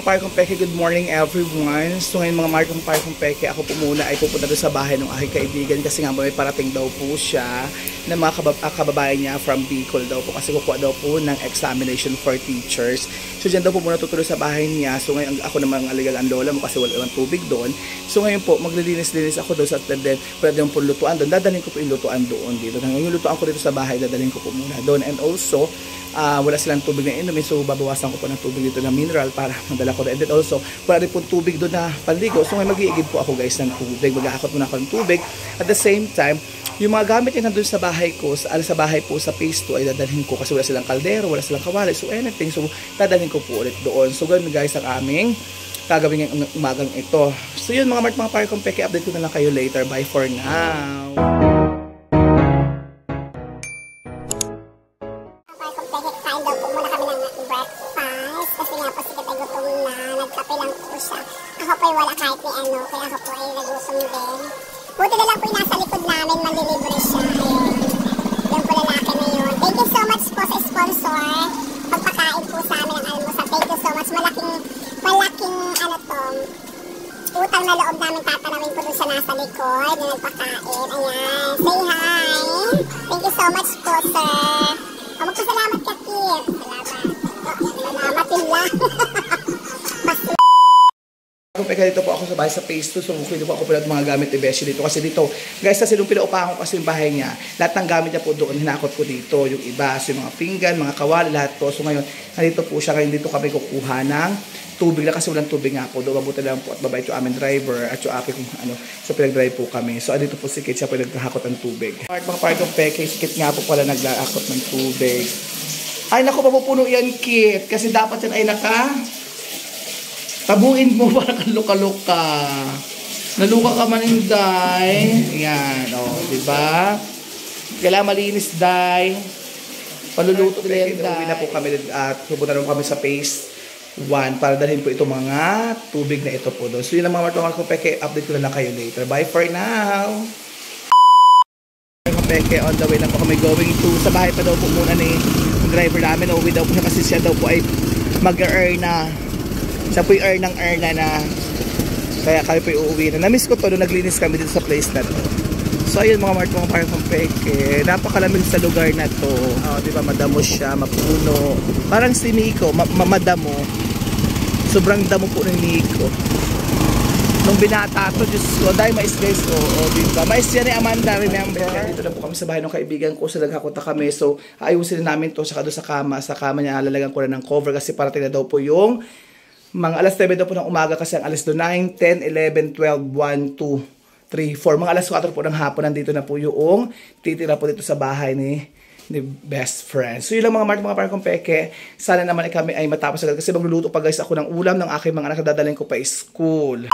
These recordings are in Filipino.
Parkong Peke, good morning everyone. So ngayon mga Markong Parkong Peke, ako po muna ay pupunta doon sa bahay ng aking kaibigan kasi nga may parating daw po siya na mga kababayan niya from Bicol daw po kasi kukuha daw po ng examination for teachers. So dyan daw po muna tutuloy sa bahay niya. So ngayon ako naman ang aligal ang lola mo kasi wala naman tubig doon. So ngayon po maglilinis-linis ako doon sa then wala din po lutuan doon. Dadalhin ko po yung lutuan doon dito. Ngayon yung lutuan ko dito sa bahay, dadalhin ko po muna doon. And also wala silang tubig na inumin, so babawasan ko po ng tubig dito na mineral para madala ko. And then also, wala rin po tubig doon na panligo. So ngayon mag-iigib po ako guys ng tubig. Mag-aakot muna ako ng tubig. At the same time, yung mga gamit na nandun sa bahay ko, sa bahay po sa phase 2 ay dadalhin ko kasi wala silang kaldero, wala silang kawali, so anything. So dadalhin ko po ulit doon. So ganun guys ang aming gagawin ng umagang ito. So yun mga Parkong Peke, update ko na lang kayo later. Bye for now. Kaya ako po ay nag-usong din. Buti na lang po yung nasa likod namin, malilibre siya. Ayun. Yung po lalaki na yun. Thank you so much po sa sponsor. Pagpakain po sa amin ang almusal. Thank you so much. Malaking ano to, utang na loob namin tatanawin po dun sa nasa likod na nagpakain. Ayan. Say hi. Thank you so much po, sir. Magpasalamat ka, Kit. Salamat din lang. Peka dito po ako sa bahay sa phase 2, so pwede po ako pala mga gamit ni Beshi dito kasi dito guys, kasi nung pinaupahan ko kasi yung bahay niya, lahat ng gamit niya po doon hinakot ko dito, yung iba, so yung mga pinggan, mga kawali, lahat to. So ngayon nandito po siya, ngayon dito kami kukuha ng tubig na kasi walang tubig nga po doon, mabuti lang po at babait yung aming driver at yung aking so pinag-drive po kami. So dito po si Kit, siya po naghahakot ng tubig. Mga Parkong Peke, si Kit nga po pala naghahakot ng tubig. Ay naku, mapupuno yan Kit kasi dapat yan ay tabuin mo para kang luka-luka. Naluka ka man yung day. Ayan, o, diba? Kailangan malinis, day. Paluluto nila yung day. Uwi na po kami at pupunta naman kami sa phase 1 para dalhin po itong mga tubig na ito po doon. So yun ang mga Parkong Peke, update ko na lang kayo later. Bye for now! Parkong Peke, on the way na po kami going to, sa bahay pa daw po muna ni driver namin. Uwi daw po siya kasi siya daw po ay mag-earn na. Siya po yung earn na kaya kami po uuwi na. Namiss ko to nung naglinis kami dito sa place na to. So ayun mga Parkong Peke, napakalamig sa lugar na to. Diba madamo siya, mapuno. Parang si Miko, madamo. Sobrang damo po ng Miko. Nung binata to, Diyos ko, dahil mais-guys ko. Diba? Mais yan ni Amanda, remember? Dito na po kami sa bahay ng kaibigan ko. So naghakot na kami. So ayusin na namin to. Saka doon sa kama. Sa kama niya, lalagyan ko na ng cover kasi parating na daw po yung mga alas 7 daw po ng umaga kasi ang alas 9, 10, 11, 12, 1, 2, 3, 4. Mga alas 4 po ng hapon nandito na po yung titira po dito sa bahay ni best friend. So yun lang mga Parkong Peke. Sana naman kami ay matapos agad kasi magluluto pa guys ako ng ulam ng aking mga anak na dadalhin ko pa school.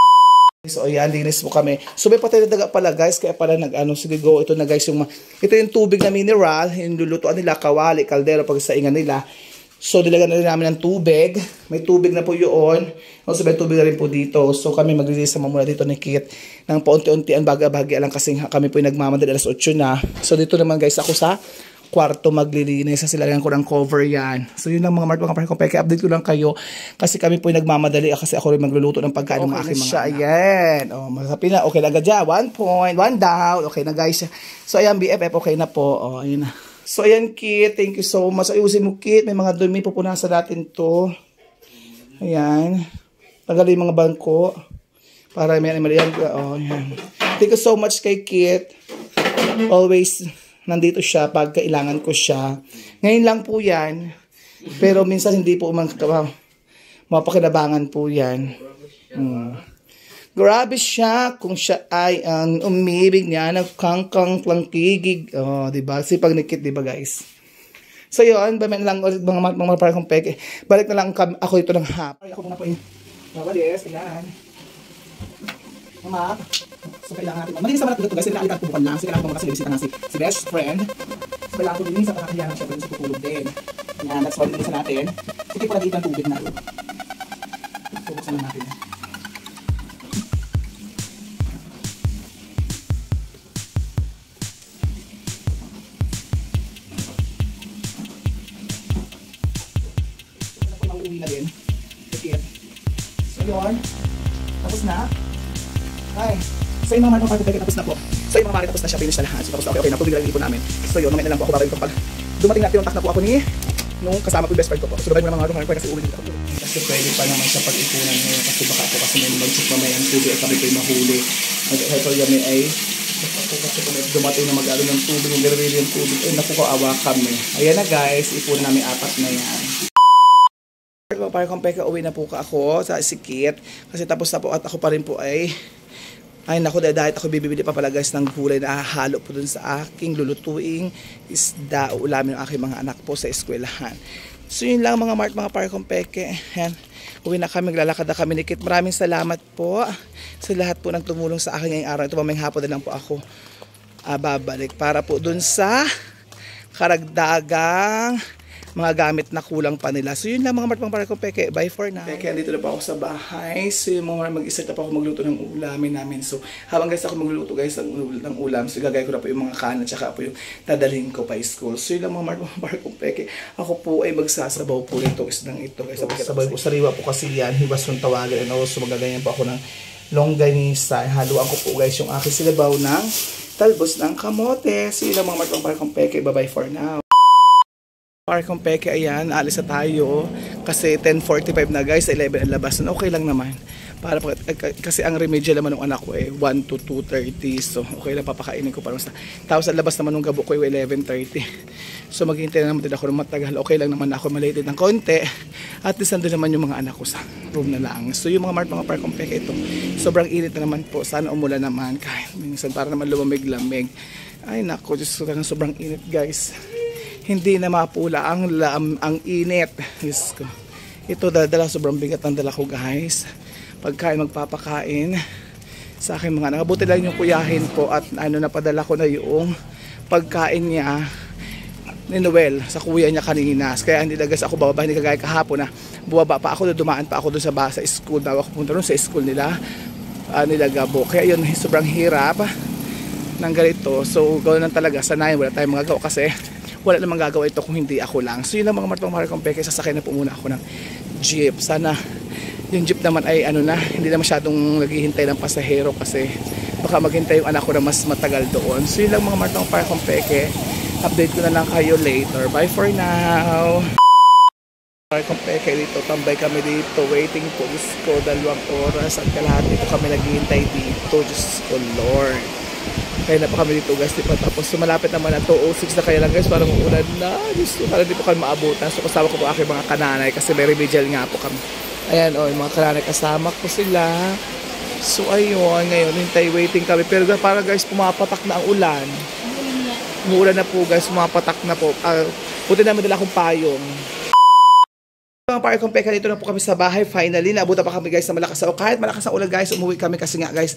So ayan, linis po kami. So may patay na daga pala guys, kaya pala sige go, ito na guys ito yung tubig na mineral, yung lulutuan nila, kawali, kaldero, pagsaingan nila. So, nilagyan na rin namin ng tubig. May tubig na po yun. Also, may tubig na rin po dito. So, kami maglilinis naman muna dito ni Kit ng paunti-untian, baga-baga lang kasi kami po nagmamadali alas 8 na. So, dito naman guys ako sa kwarto maglilinis. Sa silagyan ko ng cover yan. So, yun lang mga Parkong Peke. Update ko lang kayo kasi kami po nagmamadali kasi ako rin magluluto ng pagkain ng aking mga anak. Ayan. Masapin na. Okay na agad 1 point. 1 down. Okay na guys. So, ayan BFF. Okay na po. Ayun na. So, ayan, Kit. Thank you so much. Ayusin mo, Kit. May mga dumi. Pupunasan natin to. Ayan. Tagalin yung mga bangko. Para may yan. Ayan. Thank you so much kay Kit. Always nandito siya pag kailangan ko siya. Ngayon lang po yan. Pero minsan hindi po mapakinabangan po yan. Grabe siya kung siya ay ang umibig niya, nagkangkang langkigig. Diba? Sipag ni Kit, diba guys? So yun, bamin lang ulit mga Parkong Peke. Balik na lang ako ito ng hap. Ako muna po yung mawalis, kailangan. Mama, so kailangan natin. Malinis naman natin ito guys, kailangan pupukan lang. So kailangan ko kasi bibisita na si best friend. So kailangan ko din sa kakakayaan siya dun sa tutulog din. Yan, that's why bilisan natin. Sige po nagiging tubig na. Bubuksan lang natin. Uwi na din. Kit. ngayon, tapos na. Ay, so yung mga market tapos na po. So yung mga market tapos na siya, finish na lahat. So tapos na okay na po, bigla ipon namin. So yun, mamaya na lang po ako babalik pag dumating natin yung tak na po ako ni nung kasama ko yung best friend ko po. So babalik mo naman mga kasi uwi dito ako. Kasi pwede pa naman sa pag-ipunan ngayon kasi baka po kasi may mag-check mamaya ang tubig at kami po yung mahuli. Ito yung ay kasi kung dumating na mag-alo ng tubig, yung gawin yung tubig, ay naku, kaawa kami. Ayan na guys, ipunan namin 4 na yan. Para kung peka, uwi na po ako sa sikit. Kasi tapos na po at ako pa rin po ay naku, dahil ako bibili pa pala guys ng gulay na halo po dun sa aking lulutuing isda o ulamin ng aking mga anak po sa eskwelahan. So yun lang mga mart, mga para kung peke. Yan. Uwi na kami, maglalakad na kami ni Kit. Maraming salamat po sa lahat po ng tumulong sa akin ngayong araw. Ito mamayang hapon na lang po ako babalik para po dun sa karagdagang mga gamit na kulang pa nila. So yun lang mga mart, mga para kung peke. Bye for now. Peke, andito na po ako sa bahay. So yung mga mag-isip na po ako magluto ng ulamin namin. So habang guys ako magluto guys ng ulam, so gagay ko na po yung mga kanan tsaka po yung dadalhin ko pa school. So yun lang mga mart, mga para kung peke. Ako po ay magsasabaw po nito isdang ito. Guys, sabay po sariwa po kasi yan. Hiwas yung tawagan. And also magaganyan po ako ng longganisa. Haluan ko po guys yung aking silabaw ng talbos ng kamote. So yun lang mga mart, mga para kung peke. Bye bye for now. Para kung peke, ayan, alis na tayo kasi 10:45 na guys, 11 ang labas na, okay lang naman para kasi ang remedial naman ng anak ko 1 to 2:30, so okay lang, papakainin ko para sa tapos ang labas naman ng gabo ko 11:30, so maghihintay na naman din ako ng matagal, okay lang naman ako malated ng konti at least nandun naman yung mga anak ko sa room na lang. So yung mga mart, mga para kung peke, ito sobrang init na naman po, sana umulan naman kahit minsan para naman lumamig-lamig. Ay nako, just sobrang init guys. Hindi na mapula ang init. Diyos ko. Ito dala sobrang bigat ang dala ko guys. Pagkain magpapakain sa aking mga anak. Buti lang yung kuyahin po at napadala ko na yung pagkain niya ni Noel sa kuya niya kanina. Kaya hindi na guys ako bababa, hindi kagaya kahapon na buwaba pa ako, dumaan pa ako doon sa school. Daw ako punta doon sa school nila Gabo. Kaya yun sobrang hirap ng ganito. So gawin lang talaga, sanayin, wala tayong magagawa kasi wala namang gagawa ito kung hindi ako lang. So yun lang mga martong kung peke, sasakay na po muna ako ng jeep. Sana yung jeep naman ay hindi na masyadong naghihintay ng pasahero kasi baka maghintay yung anak ko na mas matagal doon. So yun lang mga martong kung peke, update ko na lang kayo later. Bye for now. Kung peke, dito tambay kami dito, waiting po. Diyos ko, 2 oras at kalahati po kami naghihintay dito. Diyos ko Lord, kaya na pa kami dito guys, tapos malapit naman na 2:06 na, kaya lang guys parang uulan na. Diyos ko, parang di po kami maabutan. So kasama ko po aking mga kananay kasi may remedial nga po kami. Ayan yung mga kananay, kasama ko sila. So ayun, ngayon hintay, waiting kami. Pero parang guys pumapatak na ang ulan. Umuulan na po guys, pumapatak na po. Buti namin dala akong payong. Mga para kung peka, dito na po kami sa bahay. Finally, naabutan pa kami guys na malakas. O kahit malakas ang ulan guys, umuwi kami kasi nga guys,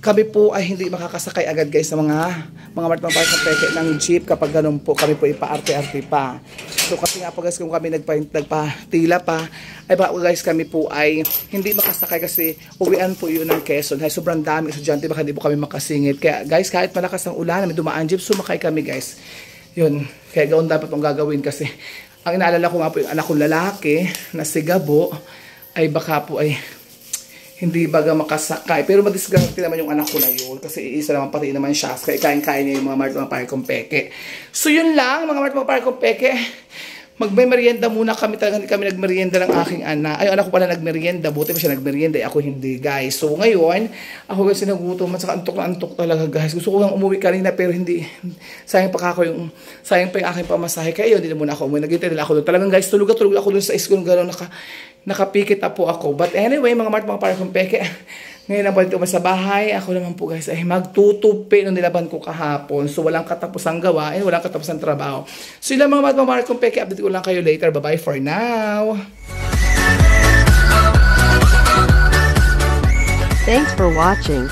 kami po ay hindi makakasakay agad guys sa mga martang para kung peke ng jeep kapag ganun po. Kami po ipa-arte-arte pa. So kasi nga po guys, kung kami nagpatila pa, ay baka guys kami po ay hindi makasakay kasi uwian po yun ng Quezon. Ay sobrang dami estudyante, baka hindi po kami makasingit. Kaya guys, kahit malakas ang ulan, may dumaan jeep, sumakay kami guys. Yun, kaya gawin dapat itong gagawin kasi ang inaalala ko nga po yung anak kong lalaki na si Gabo ay baka po ay hindi baga makasakay. Pero madisgrante naman yung anak ko na yun kasi iisa naman pati naman siya. Kaya kain-kain niya yung mga martong pare kong peke. So yun lang mga martong pare kong peke. Magmay merienda muna kami, talaga hindi kami nagmerienda ng aking anak. Ay, anak ko pala nagmerienda, buti pa siya nagmerienda, ako hindi guys. So ngayon, ako kasi nagutom at saka antok na antok talaga guys. Gusto ko lang umuwi kanina pero hindi, sayang pa yung aking pamasahe. Kaya yun, hindi na muna ako umuwi, naghintay nila ako doon. Talagang guys, tulog ako doon sa school, gano'n, nakapikit na po ako. But anyway, mga para kong peke, ngayon na balik naman sa bahay. Ako naman po guys ay magtutupi nung nilaban ko kahapon. So walang katapusang gawain, walang katapusang trabaho. So yun lang mga kong peke, update ko lang kayo later. Bye bye for now. Thanks for watching.